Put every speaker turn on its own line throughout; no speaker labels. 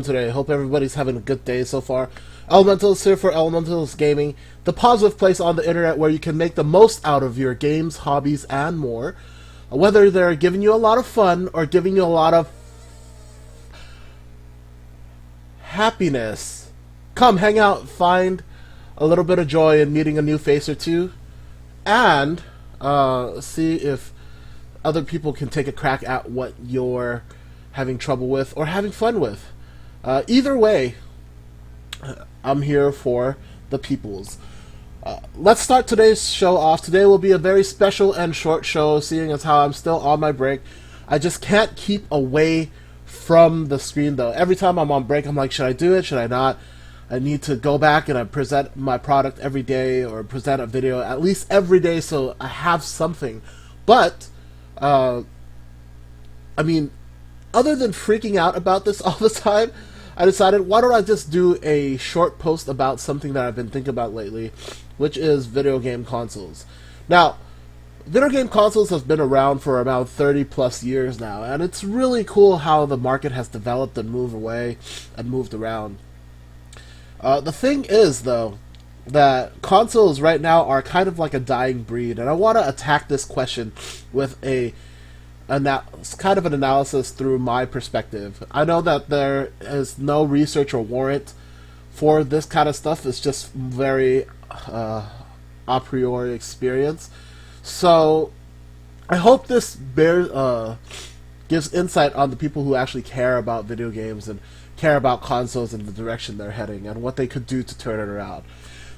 Today. Hope everybody's having a good day so far. Elementals here for Elementals Gaming, the positive place on the internet where you can make the most out of your games, hobbies, and more. Whether they're giving you a lot of fun or giving you a lot of happiness, come hang out, find a little bit of joy in meeting a new face or two, and see if other people can take a crack at what you're having trouble with or having fun with. Either way, I'm here for the peoples. Let's start today's show off. Today will be a very special and short show, seeing as how I'm still on my break. I just can't keep away from the screen, though. Every time I'm on break, I'm like, should I do it? Should I not? I need to go back and I present my product every day, or present a video at least every day, so I have something. But, I mean, other than freaking out about this all the time, I decided, why don't I just do a short post about something that I've been thinking about lately, which is video game consoles. Now, video game consoles have been around for about 30 plus years now, and it's really cool how the market has developed and moved away and moved around. The thing is, though, that consoles right now are kind of like a dying breed, and I want to attack this question with kind of an analysis through my perspective. I know that there is no research or warrant for this kind of stuff. It's just very a priori experience. So I hope this gives insight on the people who actually care about video games and care about consoles and the direction they're heading and what they could do to turn it around.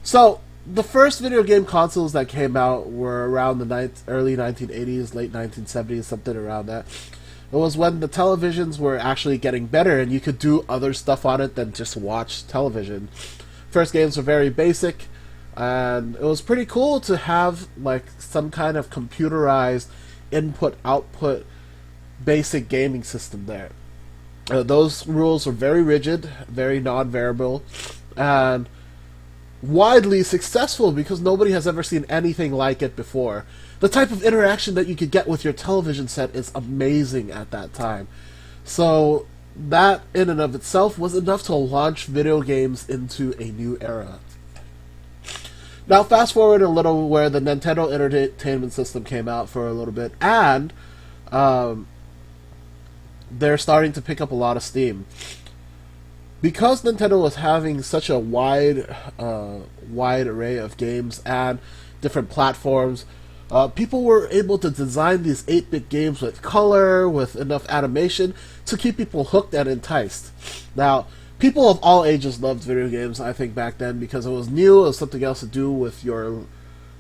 So the first video game consoles that came out were around the early 1980s, late 1970s, something around that. It was when the televisions were actually getting better and you could do other stuff on it than just watch television. First games were very basic, and it was pretty cool to have like some kind of computerized input-output basic gaming system there. Those rules were very rigid, very non-variable, and widely successful because nobody has ever seen anything like it before. The type of interaction that you could get with your television set is amazing at that time. So that in and of itself was enough to launch video games into a new era. Now fast forward a little, where the Nintendo Entertainment System came out for a little bit, and they're starting to pick up a lot of steam. Because Nintendo was having such a wide array of games and different platforms, people were able to design these 8-bit games with color, with enough animation, to keep people hooked and enticed. Now, people of all ages loved video games, I think, back then, because it was new, it was something else to do with your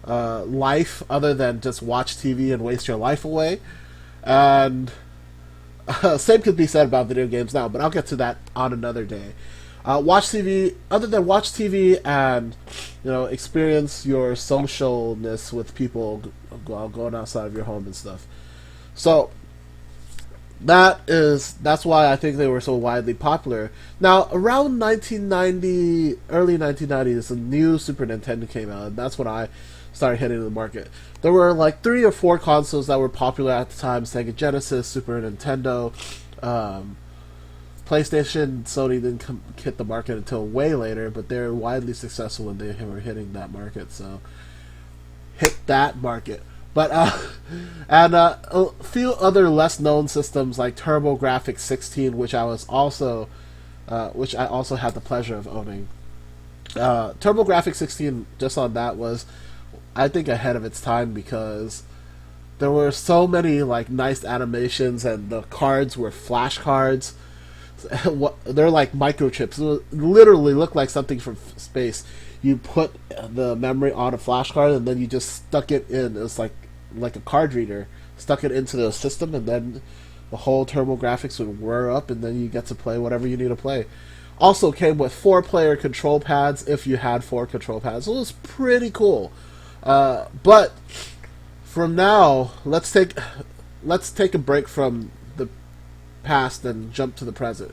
life, other than just watch TV and waste your life away. And same could be said about video games now, but I'll get to that on another day. Watch TV, other than watch TV and, experience your socialness with people going outside of your home and stuff. So that's why I think they were so widely popular. Now, around 1990, early 1990s, a new Super Nintendo came out, and that's when I started hitting the market. There were like 3 or 4 consoles that were popular at the time: Sega Genesis, Super Nintendo, PlayStation. Sony didn't hit the market until way later, but they were widely successful when they were hitting that market. So hit that market. But and a few other less known systems like TurboGrafx 16, which I also had the pleasure of owning. TurboGrafx 16, just on that, was, I think, ahead of its time, because there were so many like nice animations, and the cards were flash cards. They're like microchips. It literally looked like something from space. You put the memory on a flash card, and then you just stuck it in. It was like a card reader. Stuck it into the system, and then the whole TurboGrafx would whir up, and then you get to play whatever you need to play. Also came with 4-player control pads if you had 4 control pads. So it was pretty cool. But from now, let's take a break from the past and jump to the present.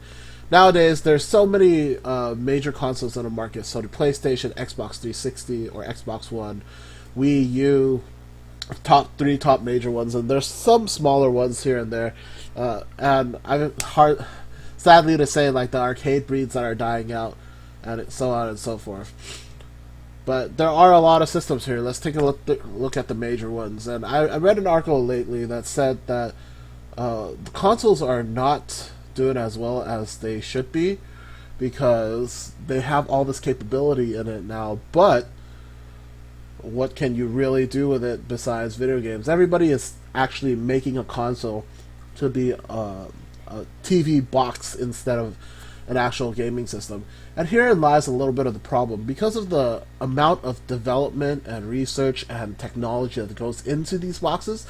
Nowadays, there's so many major consoles on the market. So the PlayStation, Xbox 360 or Xbox One, Wii U, top major ones, and there's some smaller ones here and there. And sadly to say, like the arcade breeds that are dying out, and so on and so forth. But there are a lot of systems here. Let's take a look at the major ones. And I read an article lately that said that the consoles are not doing as well as they should be because they have all this capability in it now. But what can you really do with it besides video games? Everybody is actually making a console to be a TV box instead of an actual gaming system. And herein lies a little bit of the problem. Because of the amount of development and research and technology that goes into these boxes,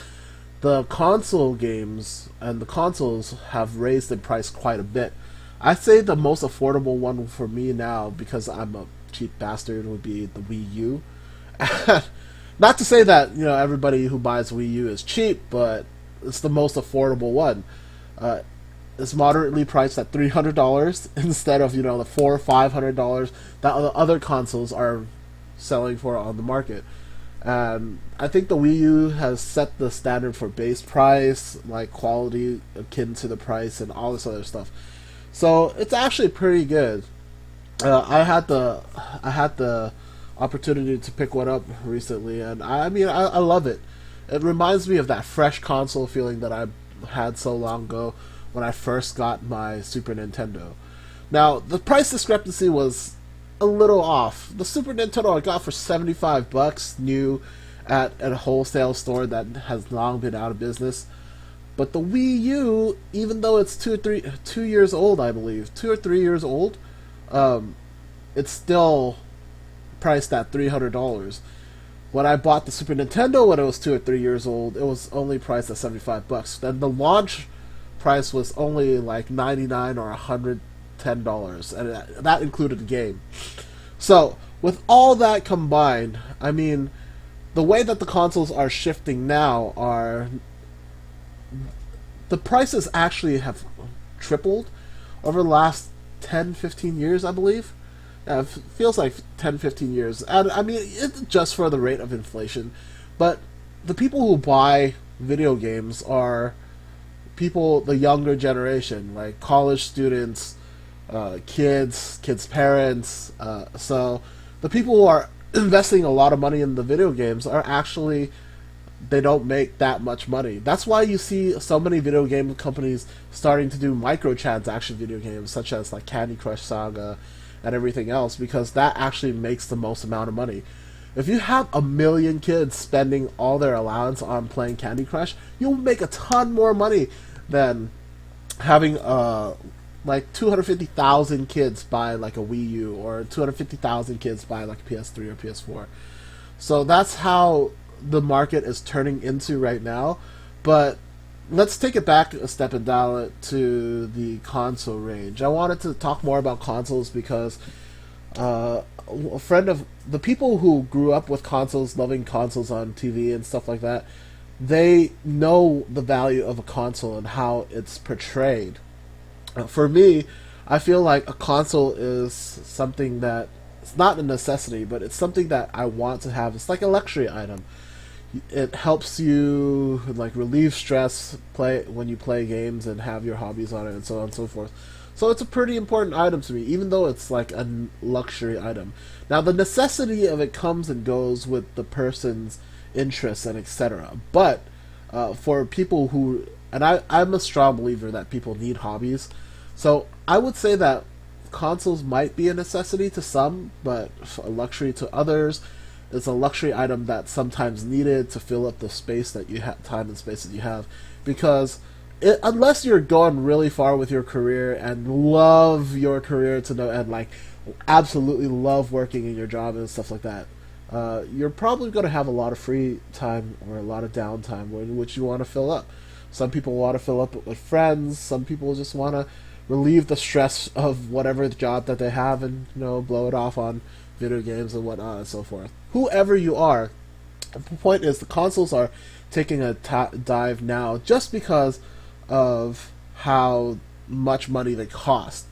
the console games and the consoles have raised in price quite a bit. I'd say the most affordable one for me now, because I'm a cheap bastard, would be the Wii U. Not to say that everybody who buys Wii U is cheap, but it's the most affordable one. It's moderately priced at $300 instead of the $400 or $500 that other consoles are selling for on the market. And I think the Wii U has set the standard for base price, like quality akin to the price, and all this other stuff. So it's actually pretty good. I had the opportunity to pick one up recently, and I love it. It reminds me of that fresh console feeling that I had so long ago when I first got my Super Nintendo. Now, the price discrepancy was a little off. The Super Nintendo I got for $75 new at a wholesale store that has long been out of business. But the Wii U, even though it's 2 years old, I believe, 2 or 3 years old, it's still priced at $300. When I bought the Super Nintendo when it was 2 or 3 years old, it was only priced at $75. Then the launch price was only like $99 or $110, and that included the game. So with all that combined, the way that the consoles are shifting now are the prices actually have tripled over the last 10-15 years, I believe. Yeah, it feels like 10-15 years, and it's just for the rate of inflation. But the people who buy video games are people, the younger generation, like college students, kids' parents. So the people who are investing a lot of money in the video games are actually, they don't make that much money. That's why you see so many video game companies starting to do microtransaction video games, such as like Candy Crush Saga and everything else, because that actually makes the most amount of money. If you have 1 million kids spending all their allowance on playing Candy Crush, you'll make a ton more money than having like 250,000 kids buy like a Wii U, or 250,000 kids buy like a PS3 or PS4. So that's how the market is turning into right now. But let's take it back a step and dial it to the console range. I wanted to talk more about consoles because a friend of the people who grew up with consoles, loving consoles on TV and stuff like that, they know the value of a console and how it's portrayed. For me, I feel like a console is something that it's not a necessity, but it's something that I want to have. It's like a luxury item. It helps you like relieve stress when you play games and have your hobbies on it and so on and so forth. So it's a pretty important item to me, even though it's like a luxury item. Now the necessity of it comes and goes with the person's interests and etc. But for people who, and I'm a strong believer that people need hobbies, so I would say that consoles might be a necessity to some, but a luxury to others. It's a luxury item that's sometimes needed to fill up the space that you have, time and space that you have, because unless you're going really far with your career and love your career to know, and like absolutely love working in your job and stuff like that, you're probably going to have a lot of free time or a lot of downtime which you want to fill up. Some people want to fill up with friends. Some people just want to relieve the stress of whatever job that they have and blow it off on video games and whatnot and so forth. Whoever you are, the point is the consoles are taking a dive now just because of how much money they cost.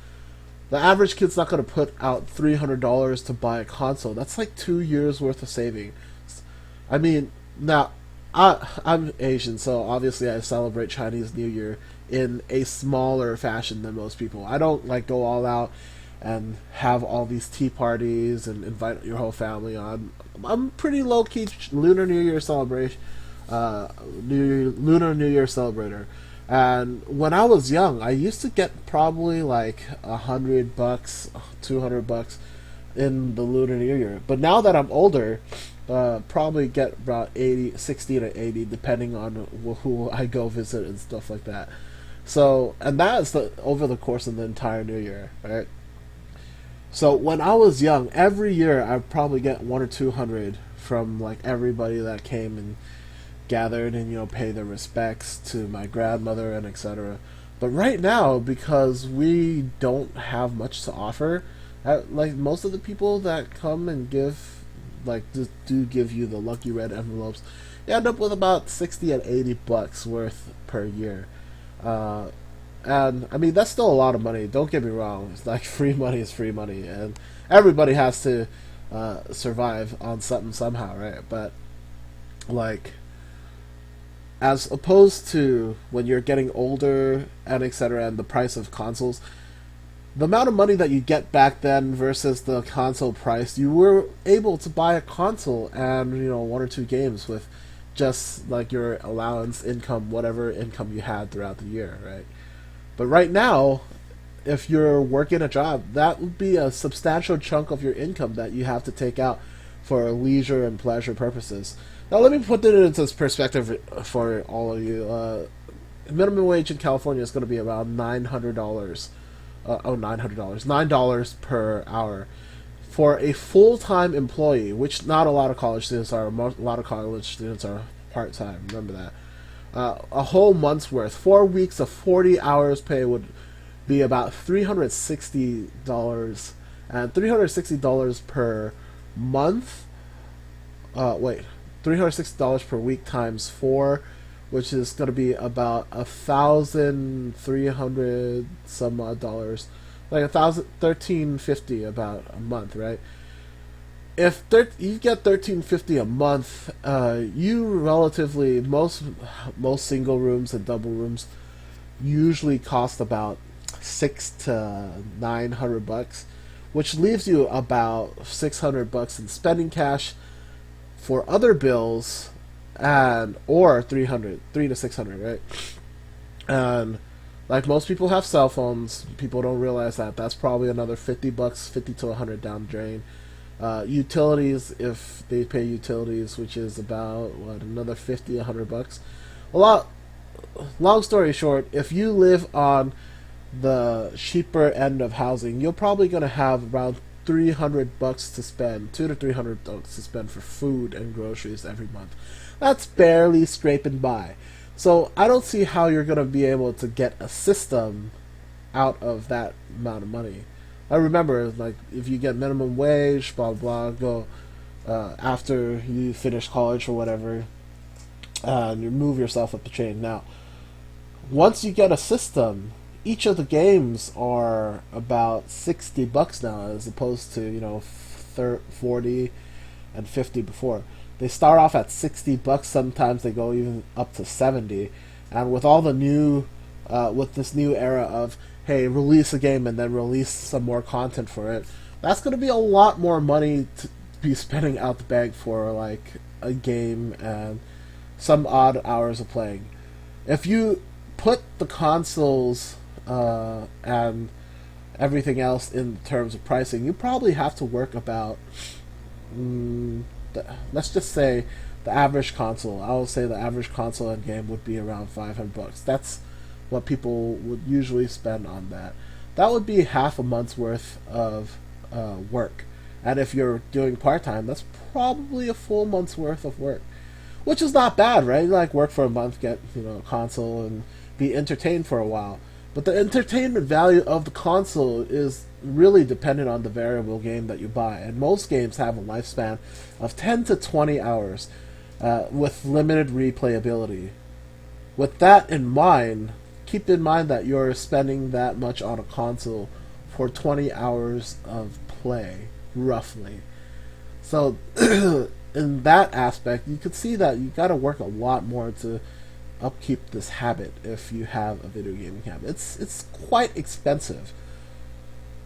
The average kid's not going to put out $300 to buy a console. That's like 2 years worth of savings. Now I'm Asian, so obviously I celebrate Chinese New Year in a smaller fashion than most people. I don't like go all out and have all these tea parties and invite your whole family on. I'm pretty low key Lunar New Year celebration, Lunar New Year celebrator. And when I was young, I used to get probably like $100, $200 in the Lunar New Year. But now that I'm older, probably get about 80, 60 to 80, depending on who I go visit and stuff like that. So, and that is over the course of the entire New Year, right? So when I was young, every year I'd probably get 1 or 200 from like everybody that came and gathered and pay their respects to my grandmother and etc. But right now, because we don't have much to offer, like most of the people that come and give, like do give you the lucky red envelopes, you end up with about 60 and $80 worth per year. And I mean that's still a lot of money. Don't get me wrong. It's like free money is free money, and everybody has to survive on something somehow, right? But like, as opposed to when you're getting older and etc. and the price of consoles, the amount of money that you get back then versus the console price, you were able to buy a console and 1 or 2 games with just like your allowance income, whatever income you had throughout the year, right? But right now, if you're working a job, that would be a substantial chunk of your income that you have to take out for leisure and pleasure purposes. Now, let me put it into perspective for all of you. Minimum wage in California is going to be around $900. $9 per hour for a full-time employee, which not a lot of college students are. A lot of college students are part-time. Remember that. A whole month's worth, 4 weeks of 40 hours pay would be about $360, and $360 per month. $360 per week times 4, which is going to be about 1,300 some odd dollars, like 1,350 about a month, right? If you get 1,350 a month, you relatively most single rooms and double rooms usually cost about $600 to $900, which leaves you about $600 in spending cash for other bills, and or 3 to 600, right? And like most people have cell phones, people don't realize that that's probably another $50, 50 to 100 down the drain. Utilities, if they pay utilities, which is about another 50, $100. Long story short, if you live on the cheaper end of housing, you're probably going to have around $300 to spend, $200 to $300 to spend for food and groceries every month. That's barely scraping by. So I don't see how you're going to be able to get a system out of that amount of money. I remember, like, if you get minimum wage, blah blah, go after you finish college or whatever, and you move yourself up the chain. Now, once you get a system, each of the games are about $60 now, as opposed to 40 and 50 before. They start off at $60. Sometimes they go even up to 70. And with all the new, with this new era of hey, release a game and then release some more content for it, that's going to be a lot more money to be spending out the bag for like a game and some odd hours of playing. If you put the consoles and everything else in terms of pricing, you probably have to work about, let's just say the average console. I would say the average console and game would be around $500. That's what people would usually spend on that. That would be half a month's worth of work. And if you're doing part-time, that's probably a full month's worth of work. Which is not bad, right? Like work for a month, get a console, and be entertained for a while. But the entertainment value of the console is really dependent on the variable game that you buy. And most games have a lifespan of 10 to 20 hours with limited replayability. With that in mind, keep in mind that you're spending that much on a console for 20 hours of play, roughly. So, in that aspect, you could see that you got to work a lot more to upkeep this habit if you have a video gaming habit. It's quite expensive.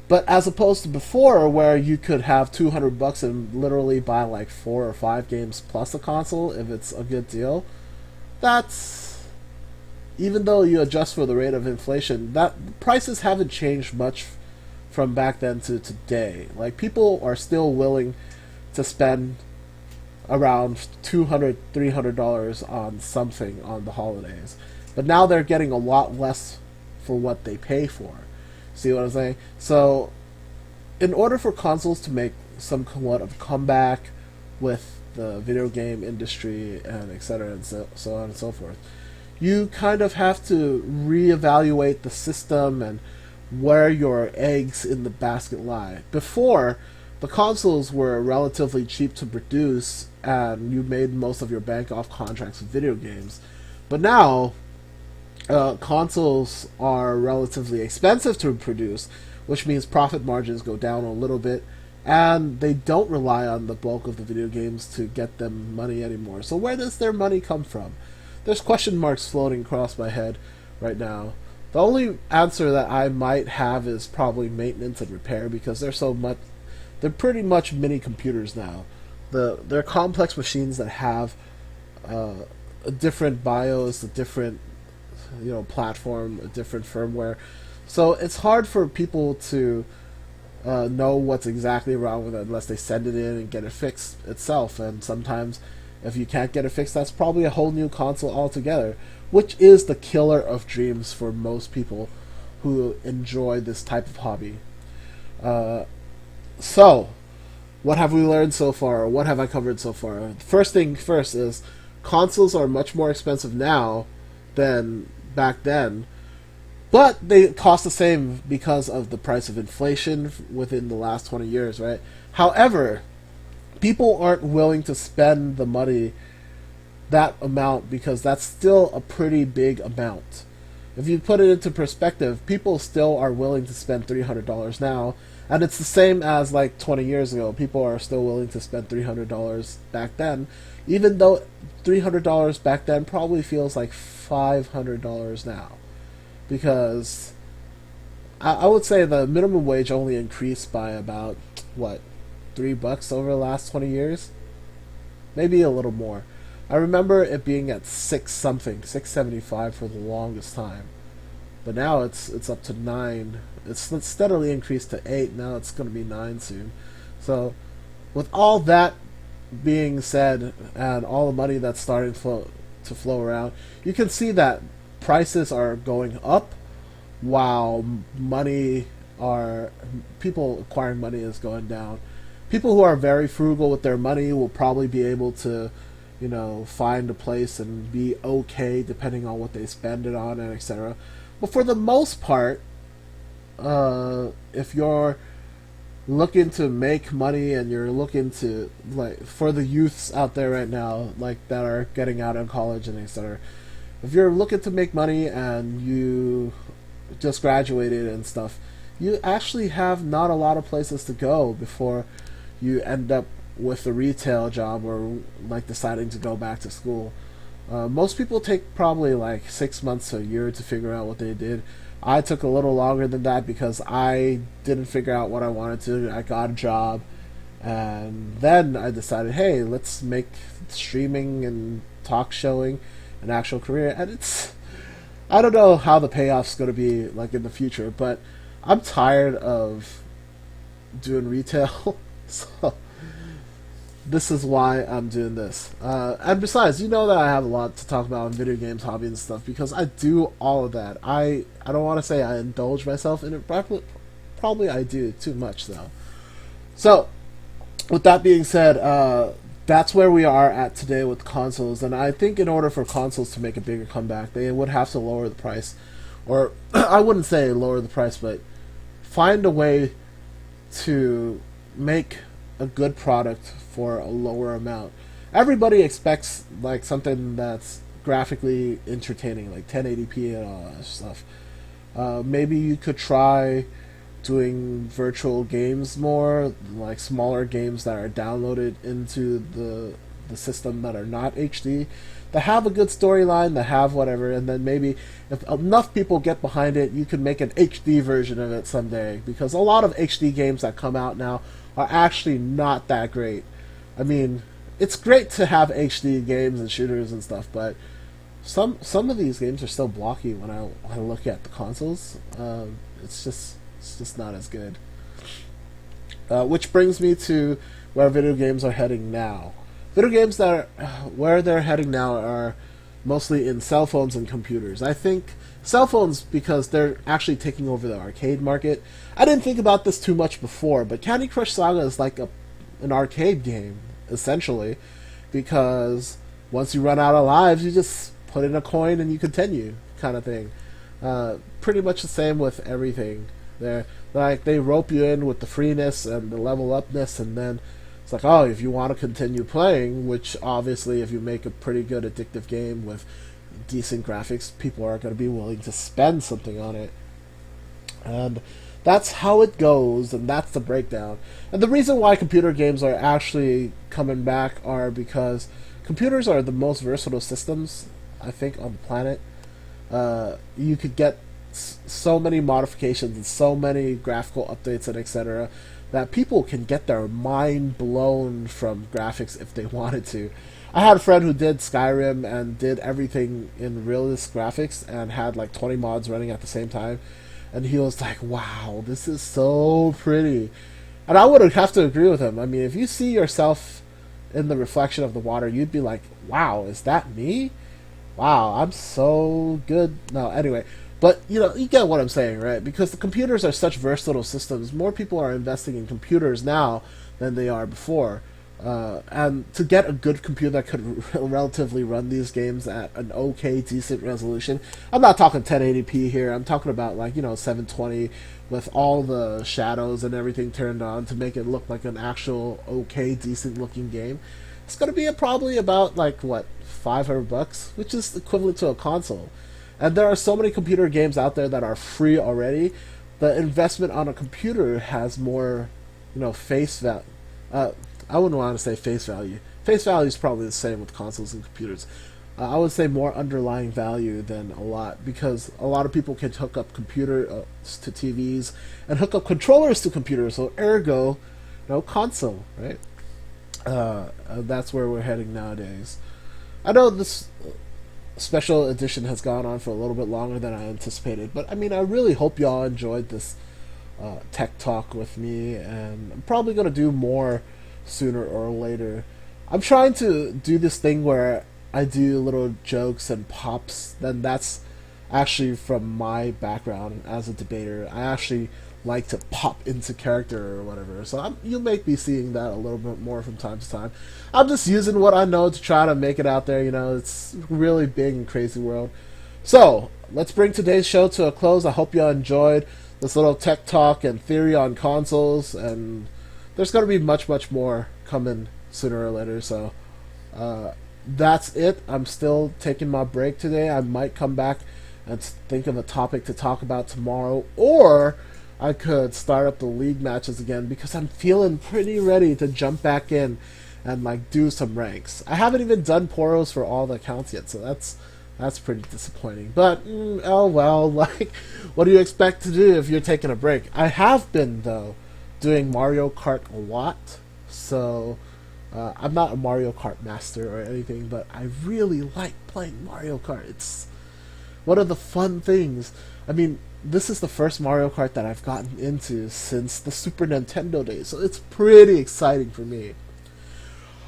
But as opposed to before, where you could have $200 and literally buy like 4 or 5 games plus a console if it's a good deal, that's, even though you adjust for the rate of inflation, that prices haven't changed much from back then to today. Like, people are still willing to spend around $200, $300 on something on the holidays, but now they're getting a lot less for what they pay for. See what I'm saying? So, in order for consoles to make somewhat of a comeback with the video game industry and etc. and so on and so forth, you kind of have to reevaluate the system and where your eggs in the basket lie. Before, the consoles were relatively cheap to produce and you made most of your bank off contracts with video games. But now, consoles are relatively expensive to produce, which means profit margins go down a little bit, and they don't rely on the bulk of the video games to get them money anymore. So where does their money come from? There's question marks floating across my head right now. The only answer that I might have is probably maintenance and repair, because they're pretty much mini computers now. They're complex machines that have a different BIOS, a different platform, a different firmware. So it's hard for people to know what's exactly wrong with it unless they send it in and get it fixed itself. And sometimes, if you can't get it fixed, that's probably a whole new console altogether, which is the killer of dreams for most people who enjoy this type of hobby. So, what have we learned so far? Or what have I covered so far? First thing first is consoles are much more expensive now than back then, but they cost the same because of the price of inflation within the last 20 years, right? However, people aren't willing to spend the money, that amount, because that's still a pretty big amount. If you put it into perspective, people still are willing to spend $300 now, and it's the same as like 20 years ago. People are still willing to spend $300 back then, even though $300 back then probably feels like $500 now. Because I would say the minimum wage only increased by about, what, $3 over the last 20 years? Maybe a little more. I remember it being at $6.75 for the longest time. But now it's up to 9. It's steadily increased to 8. Now it's going to be 9 soon. So, with all that being said, and all the money that's starting to flow around, you can see that prices are going up, while people acquiring money is going down. People who are very frugal with their money will probably be able to, find a place and be okay depending on what they spend it on and etc. But for the most part, if you're looking to make money and you're looking to, like, for the youths out there right now, like, that are getting out of college and etc., if you're looking to make money and you just graduated and stuff, you actually have not a lot of places to go before you end up with a retail job or like deciding to go back to school. Most people take probably like 6 months to a year to figure out what they did. I took a little longer than that because I didn't figure out what I wanted to. I got a job, and then I decided, hey, let's make streaming and talk showing an actual career. And I don't know how the payoff's going to be like in the future, but I'm tired of doing retail, so this is why I'm doing this. And besides, that I have a lot to talk about in video games, hobby, and stuff, because I do all of that. I don't want to say I indulge myself in it, probably I do too much, though. So, with that being said, that's where we are at today with consoles, and I think in order for consoles to make a bigger comeback, they would have to lower the price. Or, I wouldn't say lower the price, but find a way to make a good product for a lower amount. Everybody expects like something that's graphically entertaining, like 1080p and all that stuff. Maybe you could try doing virtual games more, like smaller games that are downloaded into the system that are not HD, that have a good storyline, that have whatever, and then maybe if enough people get behind it, you can make an HD version of it someday. Because a lot of HD games that come out now are actually not that great. I mean, it's great to have HD games and shooters and stuff, but some of these games are still blocky when I look at the consoles. It's just not as good. Which brings me to where video games are heading now. Video games that are where they're heading now are mostly in cell phones and computers. I think cell phones because they're actually taking over the arcade market. I didn't think about this too much before, but Candy Crush Saga is like an arcade game essentially, because once you run out of lives, you just put in a coin and you continue, kind of thing. Pretty much the same with everything. They rope you in with the freeness and the level upness, and then it's like, oh, if you want to continue playing, which obviously if you make a pretty good addictive game with decent graphics, people are going to be willing to spend something on it. And that's how it goes, and that's the breakdown. And the reason why computer games are actually coming back are because computers are the most versatile systems, I think, on the planet. You could get so many modifications and so many graphical updates and etc. that people can get their mind blown from graphics if they wanted to. I had a friend who did Skyrim and did everything in realist graphics and had like 20 mods running at the same time, and he was like, wow, this is so pretty. And I would have to agree with him. I mean, if you see yourself in the reflection of the water, you'd be like, wow, is that me? Wow, I'm so good. No, anyway. But, you get what I'm saying, right? Because the computers are such versatile systems. More people are investing in computers now than they are before. And to get a good computer that could relatively run these games at an okay, decent resolution. I'm not talking 1080p here. I'm talking about, 720 with all the shadows and everything turned on to make it look like an actual okay, decent looking game. It's going to be probably about, $500, which is equivalent to a console. And there are so many computer games out there that are free already. The investment on a computer has more, face value. I wouldn't want to say face value. Face value is probably the same with consoles and computers. I would say more underlying value than a lot, because a lot of people can hook up computers to TVs and hook up controllers to computers. So ergo, console, right? That's where we're heading nowadays. I know this special edition has gone on for a little bit longer than I anticipated, but I really hope y'all enjoyed this tech talk with me, and I'm probably going to do more sooner or later. I'm trying to do this thing where I do little jokes and pops, then that's actually from my background as a debater. I actually like to pop into character or whatever, so you may be seeing that a little bit more from time to time. I'm just using what I know to try to make it out there. It's really big and crazy world. So let's bring today's show to a close. I hope you enjoyed this little tech talk and theory on consoles, and there's going to be much more coming sooner or later. So that's it. I'm still taking my break today. I might come back and think of a topic to talk about tomorrow, or I could start up the league matches again, because I'm feeling pretty ready to jump back in and do some ranks. I haven't even done poros for all the accounts yet, so that's pretty disappointing. But oh well, what do you expect to do if you're taking a break? I have been though doing Mario Kart a lot, so I'm not a Mario Kart master or anything, but I really like playing Mario Kart. It's one of the fun things. This is the first Mario Kart that I've gotten into since the Super Nintendo days, so it's pretty exciting for me.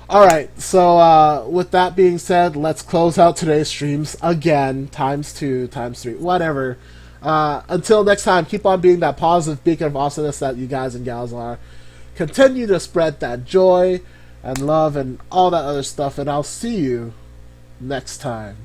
Alright, so with that being said, let's close out today's streams again, ×2, ×3, whatever. Until next time, keep on being that positive beacon of awesomeness that you guys and gals are. Continue to spread that joy and love and all that other stuff, and I'll see you next time.